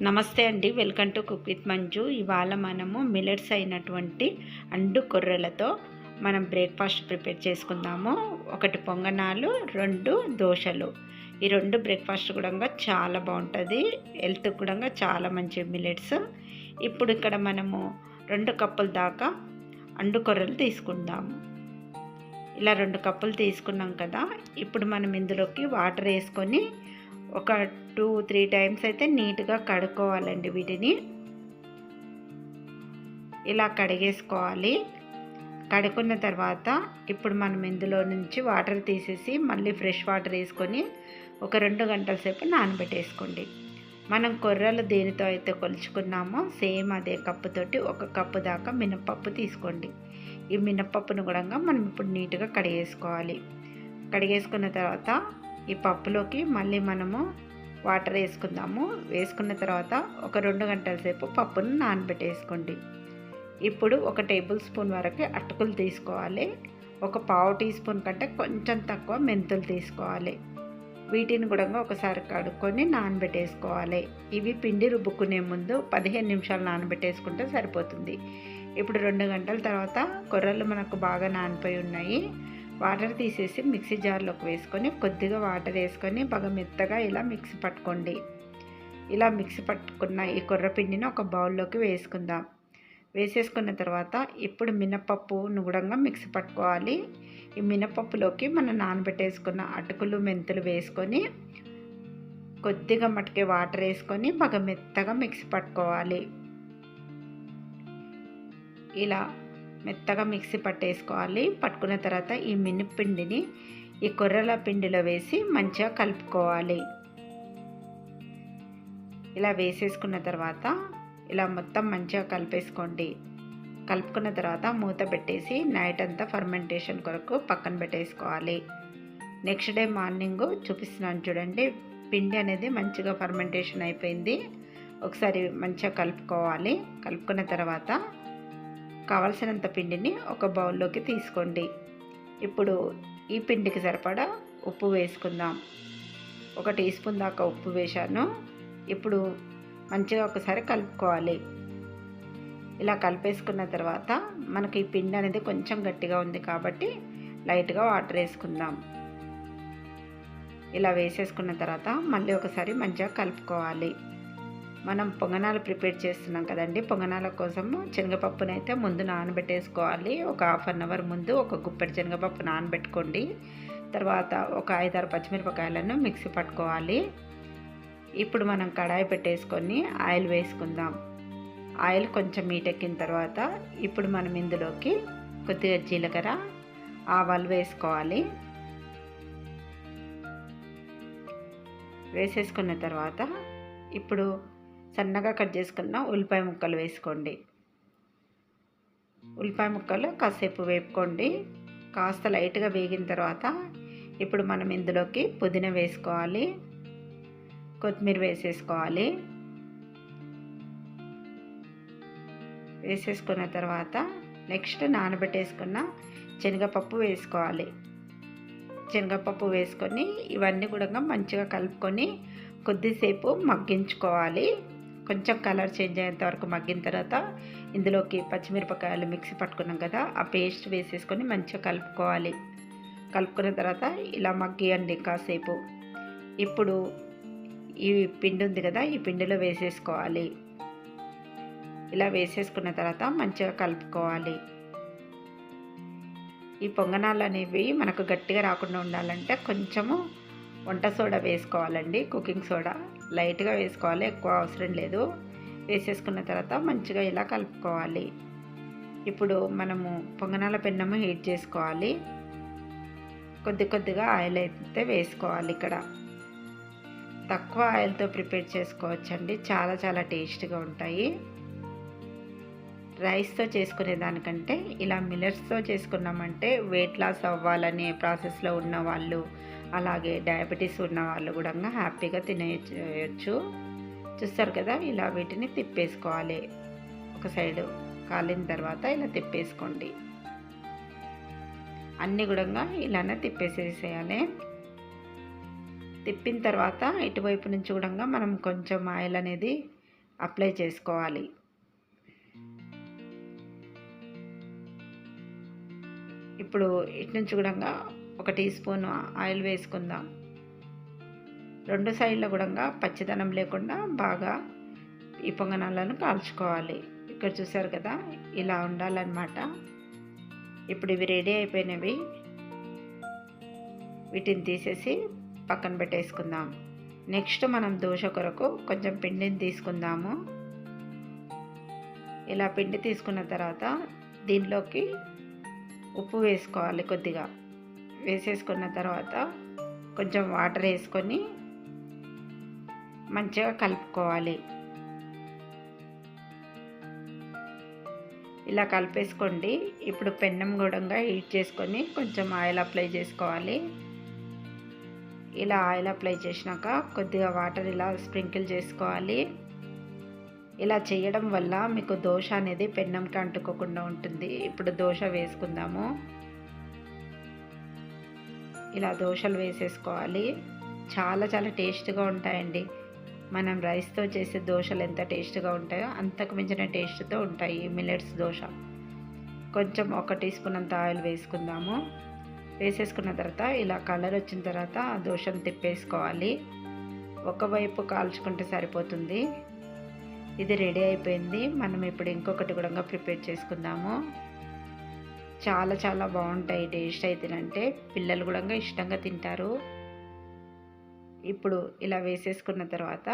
నమస్తే అండి, welcome to cook with Manju. ఇవాళ మనము మిల్లెట్స్ అయినటువంటి అండు కొర్రలతో మనం బ్రేక్ఫాస్ట్ ప్రిపేర్ చేసుకుందాము. ఒకటి పొంగనాలు, 2 దోశలు. ఈ 2 బ్రేక్ఫాస్ట్ కూడా చాలా బాగుంటుంది, హెల్త్ కూడా చాలా మంచి మిల్లెట్స్. ఇప్పుడు ఇక్కడ మనము 2 కప్పుల దాకా అండు కొర్రలు తీసుకుందాము. ఇలా 2 కప్పులు తీసుకున్నాం కదా. ఇప్పుడు మనం ఇందులోకి వాటర్ వేసుకొని ఒక 2-3 టైమ్స్ అయితే నీట్గా కడుక్కోవాలండి. వీటిని ఇలా కడిగేసుకోవాలి. కడుక్కున్న తర్వాత ఇప్పుడు మనం ఇందులో నుంచి వాటర్ తీసేసి మళ్ళీ ఫ్రెష్ వాటర్ వేసుకొని ఒక 2 గంటల సేపు నానబెట్టేసుకోండి. మనం కొర్రలు దేనితో అయితే కొలుచుకున్నామో సేమ్ అదే కప్పుతోటి 1 కప్పు దాకా మినపప్పు తీసుకోండి. ఈ మినపప్పును కూడా మనం ఇప్పుడు నీట్గా కడిగేసుకోవాలి. కడిగేసుకున్న తర్వాత ఈ పప్పులోకి మళ్ళీ మనము వాటర్ వేసుకుందాము. వేసుకున్న తర్వాత ఒక 2 గంటల సేపు పప్పును నానబెట్టేసుకోండి. ఇప్పుడు 1 టేబుల్ స్పూన్ వరకు అటుకులు తీసుకోవాలి. ఒక పావు టీ స్పూన్ కంటే కొంచెం తక్కువ మెంతులు తీసుకోవాలి. వీటిని కూడా ఒకసారి కడుక్కొని నానబెట్టేసుకోవాలి. ఇవి పిండి రుబ్బుకునే ముందు 15 నిమిషాలు నానబెట్టేసుకుంటే సరిపోతుంది. ఇప్పుడు 2 గంటల తర్వాత కొర్రలు మనకు బాగా నానిపోయి ఉన్నాయి. వాటర్ తీసేసి మిక్సీ జార్లోకి వేసుకొని కొద్దిగా వాటర్ వేసుకొని బాగా మెత్తగా ఇలా మిక్సీ పట్టుకోండి. ఇలా మిక్సీ పట్టుకున్న ఈ కొర్ర పిండిని ఒక బౌల్లోకి వేసుకుందాం. వేసేసుకున్న తర్వాత ఇప్పుడు మినపప్పును కూడా మిక్సీ పట్టుకోవాలి. ఈ మినపప్పులోకి మనం నానబెట్టేసుకున్న అటుకులు, మెంతులు వేసుకొని కొద్దిగా మట్టుకే వాటర్ వేసుకొని బాగా మెత్తగా మిక్సీ పట్టుకోవాలి. ఇలా మెత్తగా మిక్సీ పట్టేసుకోవాలి. పట్టుకున్న తర్వాత ఈ మినప్పిండిని ఈ కొర్రల పిండిలో వేసి మంచిగా కలుపుకోవాలి. ఇలా వేసేసుకున్న తర్వాత ఇలా మొత్తం మంచిగా కలిపేసుకోండి. కలుపుకున్న తర్వాత మూత పెట్టేసి నైట్ అంతా ఫర్మెంటేషన్ కొరకు పక్కన పెట్టేసుకోవాలి. నెక్స్ట్ డే మార్నింగ్ చూపిస్తున్నాను చూడండి, పిండి అనేది మంచిగా ఫర్మెంటేషన్ అయిపోయింది. ఒకసారి మంచిగా కలుపుకోవాలి. కలుపుకున్న తర్వాత కావలసినంత పిండిని ఒక బౌల్లోకి తీసుకోండి. ఇప్పుడు ఈ పిండికి సరిపడా ఉప్పు వేసుకుందాం. 1 టీ స్పూన్ దాకా ఉప్పు వేశాను. ఇప్పుడు మంచిగా ఒకసారి కలుపుకోవాలి. ఇలా కలిపేసుకున్న తర్వాత మనకి ఈ పిండి అనేది కొంచెం గట్టిగా ఉంది కాబట్టి లైట్గా వాటర్ వేసుకుందాం. ఇలా వేసేసుకున్న తర్వాత మళ్ళీ ఒకసారి మంచిగా కలుపుకోవాలి. మనం పొంగనాలు ప్రిపేర్ చేస్తున్నాం కదండి. పొంగనాల కోసము శనగపప్పునైతే ముందు నానబెట్టేసుకోవాలి. ఒక 1/2 అవర్ ముందు ఒక గుప్పెడు శనగపప్పు నానబెట్టుకోండి. తర్వాత ఒక 5-6 పచ్చిమిరపకాయలను మిక్సీ పట్టుకోవాలి. ఇప్పుడు మనం కడాయి పెట్టేసుకొని ఆయిల్ వేసుకుందాం. ఆయిల్ కొంచెం మీటెక్కిన తర్వాత ఇప్పుడు మనం ఇందులోకి కొద్దిగా జీలకర్ర, ఆవాలు వేసుకోవాలి. వేసేసుకున్న తర్వాత ఇప్పుడు సన్నగా కట్ చేసుకున్న ఉల్లిపాయ ముక్కలు వేసుకోండి. ఉల్లిపాయ ముక్కలు కాసేపు వేపుకోండి. కాస్త లైట్గా వేగిన తర్వాత ఇప్పుడు మనం ఇందులోకి పుదీనా వేసుకోవాలి, కొత్తిమీర వేసేసుకోవాలి. వేసేసుకున్న తర్వాత నెక్స్ట్ నానబెట్టేసుకున్న శనగపప్పు వేసుకోవాలి. శనగపప్పు వేసుకొని ఇవన్నీ కూడా మంచిగా కలుపుకొని కొద్దిసేపు మగ్గించుకోవాలి. కొంచెం కలర్ చేంజ్ అయ్యేంత వరకు మగ్గిన తర్వాత ఇందులోకి పచ్చిమిరపకాయలు మిక్సీ పట్టుకున్నాం కదా, ఆ పేస్ట్ వేసేసుకొని మంచిగా కలుపుకోవాలి. కలుపుకున్న తర్వాత ఇలా మగ్గియండి కాసేపు. ఇప్పుడు ఈ పిండి ఉంది కదా, ఈ పిండిలో వేసేసుకోవాలి. ఇలా వేసేసుకున్న తర్వాత మంచిగా కలుపుకోవాలి. ఈ పొంగనాలు అనేవి మనకు గట్టిగా రాకుండా ఉండాలంటే కొంచెము వంట సోడా వేసుకోవాలండి. కుకింగ్ సోడా లైట్గా వేసుకోవాలి, ఎక్కువ అవసరం లేదు. వేసేసుకున్న తర్వాత మంచిగా ఇలా కలుపుకోవాలి. ఇప్పుడు మనము పొంగనాల పెన్నము హీట్ చేసుకోవాలి. కొద్దిగా ఆయిల్ అయితే వేసుకోవాలి. ఇక్కడ తక్కువ ఆయిల్తో ప్రిపేర్ చేసుకోవచ్చండి. చాలా టేస్ట్గా ఉంటాయి. రైస్తో చేసుకునే దానికంటే ఇలా మిల్లెట్స్తో చేసుకున్నామంటే వెయిట్ లాస్ అవ్వాలనే ప్రాసెస్లో ఉన్న వాళ్ళు, అలాగే డయాబెటీస్ ఉన్న వాళ్ళు కూడా హ్యాపీగా తినేయచ్చు. చూస్తారు కదా, ఇలా వీటిని తిప్పేసుకోవాలి. ఒక సైడు కాలిన తర్వాత ఇలా తిప్పేసుకోండి. అన్నీ కూడా ఇలానే తిప్పేసేసేయాలి. తిప్పిన తర్వాత ఇటువైపు నుంచి కూడా మనం కొంచెం ఆయిల్ అనేది అప్లై చేసుకోవాలి. ఇప్పుడు ఇటు నుంచి కూడా 1 టీ స్పూన్ ఆయిల్ వేసుకుందాం. 2 సైడ్ల కూడా పచ్చిదనం లేకుండా బాగా ఈ పొంగనాలను కాల్చుకోవాలి. ఇక్కడ చూసారు కదా, ఇలా ఉండాలన్నమాట. ఇప్పుడు ఇవి రెడీ అయిపోయినవి. వీటిని తీసేసి పక్కన పెట్టేసుకుందాం. నెక్స్ట్ మనం దోశ కొరకు కొంచెం పిండిని తీసుకుందాము. ఇలా పిండి తీసుకున్న తర్వాత దీనిలోకి ఉప్పు వేసుకోవాలి. కొద్దిగా వేసేసుకున్న తర్వాత కొంచెం వాటర్ వేసుకొని మంచిగా కలుపుకోవాలి. ఇలా కలిపేసుకోండి. ఇప్పుడు పెన్నం కూడా హీట్ చేసుకొని కొంచెం ఆయిల్ అప్లై చేసుకోవాలి. ఇలా ఆయిల్ అప్లై చేసినాక కొద్దిగా వాటర్ ఇలా స్ప్రింకిల్ చేసుకోవాలి. ఇలా చేయడం వల్ల మీకు దోశ అనేది పెన్నంకి అంటుకోకుండా ఉంటుంది. ఇప్పుడు దోశ వేసుకుందాము. ఇలా దోశలు వేసేసుకోవాలి. చాలా చాలా టేస్ట్గా ఉంటాయండి. మనం రైస్తో చేసే దోశలు ఎంత టేస్ట్గా ఉంటాయో అంతకు మించిన టేస్ట్తో ఉంటాయి ఈ మిల్లెట్స్ దోశ. కొంచెం 1 టీ స్పూన్ అంత ఆయిల్ వేసుకుందాము. వేసేసుకున్న తర్వాత ఇలా కలర్ వచ్చిన తర్వాత ఆ దోశను తిప్పేసుకోవాలి. ఒకవైపు కాల్చుకుంటే సరిపోతుంది. ఇది రెడీ అయిపోయింది. మనం ఇప్పుడు ఇంకొకటి కూడా ప్రిపేర్ చేసుకుందాము. చాలా చాలా బాగుంటాయి. టేస్ట్ అయితేనంటే పిల్లలు కూడా ఇష్టంగా తింటారు. ఇప్పుడు ఇలా వేసేసుకున్న తర్వాత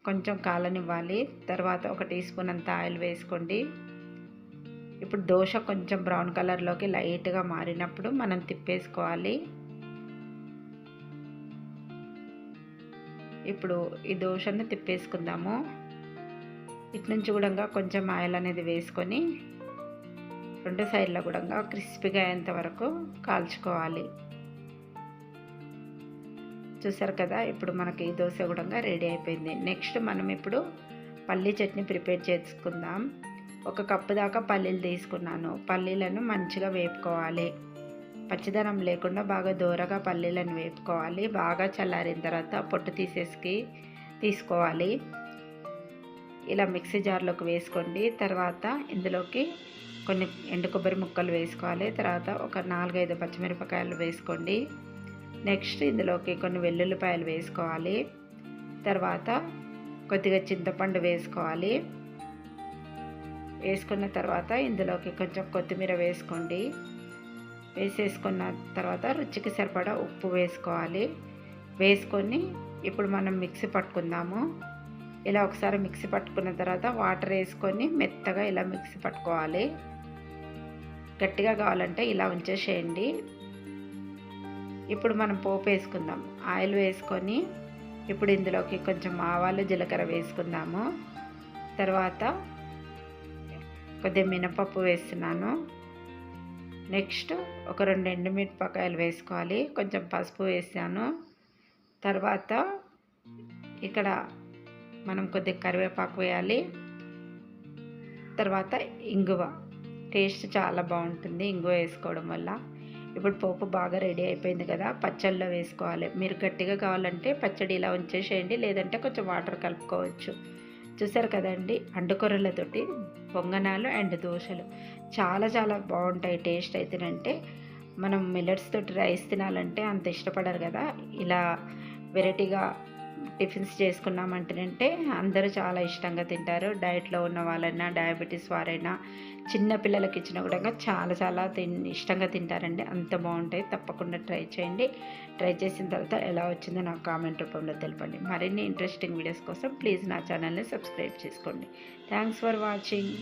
కొంచెం కాలనివ్వాలి. తర్వాత 1 టీ స్పూన్ అంత ఆయిల్ వేసుకోండి. ఇప్పుడు దోశ కొంచెం బ్రౌన్ కలర్లోకి లైట్గా మారినప్పుడు మనం తిప్పేసుకోవాలి. ఇప్పుడు ఈ దోశను తిప్పేసుకుందాము. ఇటు నుంచి కూడా కొంచెం ఆయిల్ అనేది వేసుకొని 2 సైడ్ల కూడా క్రిస్పీగా అయ్యేంత వరకు కాల్చుకోవాలి. చూసారు కదా, ఇప్పుడు మనకి ఈ దోశ కూడా రెడీ అయిపోయింది. నెక్స్ట్ మనం ఇప్పుడు పల్లీ చట్నీ ప్రిపేర్ చేసుకుందాం. 1 కప్పు దాకా పల్లీలు తీసుకున్నాను. పల్లీలను మంచిగా వేపుకోవాలి. పచ్చిదనం లేకుండా బాగా దూరగా పల్లీలను వేపుకోవాలి. బాగా చల్లారిన తర్వాత పొట్టు తీసుకోవాలి. ఇలా మిక్సీ జార్లోకి వేసుకోండి. తర్వాత ఇందులోకి కొన్ని ఎండు కొబ్బరి ముక్కలు వేసుకోవాలి. తర్వాత ఒక 4-5 పచ్చిమిరపకాయలు వేసుకోండి. నెక్స్ట్ ఇందులోకి కొన్ని వెల్లుల్లిపాయలు వేసుకోవాలి. తర్వాత కొద్దిగా చింతపండు వేసుకోవాలి. వేసుకున్న తర్వాత ఇందులోకి కొంచెం కొత్తిమీర వేసుకోండి. వేసేసుకున్న తర్వాత రుచికి సరిపడా ఉప్పు వేసుకోవాలి. వేసుకొని ఇప్పుడు మనం మిక్సీ పట్టుకుందాము. ఇలా ఒకసారి మిక్సీ పట్టుకున్న తర్వాత వాటర్ వేసుకొని మెత్తగా ఇలా మిక్సీ పట్టుకోవాలి. గట్టిగా కావాలంటే ఇలా ఉంచేసేయండి. ఇప్పుడు మనం పోపు వేసుకుందాం. ఆయిల్ వేసుకొని ఇప్పుడు ఇందులోకి కొంచెం ఆవాలు జీలకర్ర వేసుకుందాము. తర్వాత కొద్దిగా మినపప్పు వేస్తున్నాను. నెక్స్ట్ ఒక 2 ఎండుమిరపకాయలు వేసుకోవాలి. కొంచెం పసుపు వేసాను. తర్వాత ఇక్కడ మనం కొద్దిగా కరివేపాకు వేయాలి. తర్వాత ఇంగువ, టేస్ట్ చాలా బాగుంటుంది ఇంగువ వేసుకోవడం వల్ల. ఇప్పుడు పోపు బాగా రెడీ అయిపోయింది కదా, పచ్చళ్ళలో వేసుకోవాలి. మీరు గట్టిగా కావాలంటే పచ్చడి ఇలా ఉంచేసేయండి, లేదంటే కొంచెం వాటర్ కలుపుకోవచ్చు. చూసారు కదండి, అండుకొర్రలతోటి పొంగనాలు అండ్ దోశలు చాలా చాలా బాగుంటాయి. టేస్ట్ అయితేనంటే మనం మిల్లెట్స్ తోటి రైస్ తినాలంటే అంత ఇష్టపడరు కదా, ఇలా వెరైటీగా టిఫిన్స్ చేసుకున్నామంటేనంటే అందరూ చాలా ఇష్టంగా తింటారు. డైట్లో ఉన్న వాళ్ళైనా డయాబెటీస్ వారైనా చిన్న పిల్లలకి ఇచ్చినా కూడా చాలా చాలా ఇష్టంగా తింటారండి. అంత బాగుంటాయి. తప్పకుండా ట్రై చేయండి. ట్రై చేసిన తర్వాత ఎలా వచ్చిందో నాకు కామెంట్ రూపంలో తెలపండి. మరిన్ని ఇంట్రెస్టింగ్ వీడియోస్ కోసం ప్లీజ్ నా ఛానల్ని సబ్స్క్రైబ్ చేసుకోండి. Thanks for watching.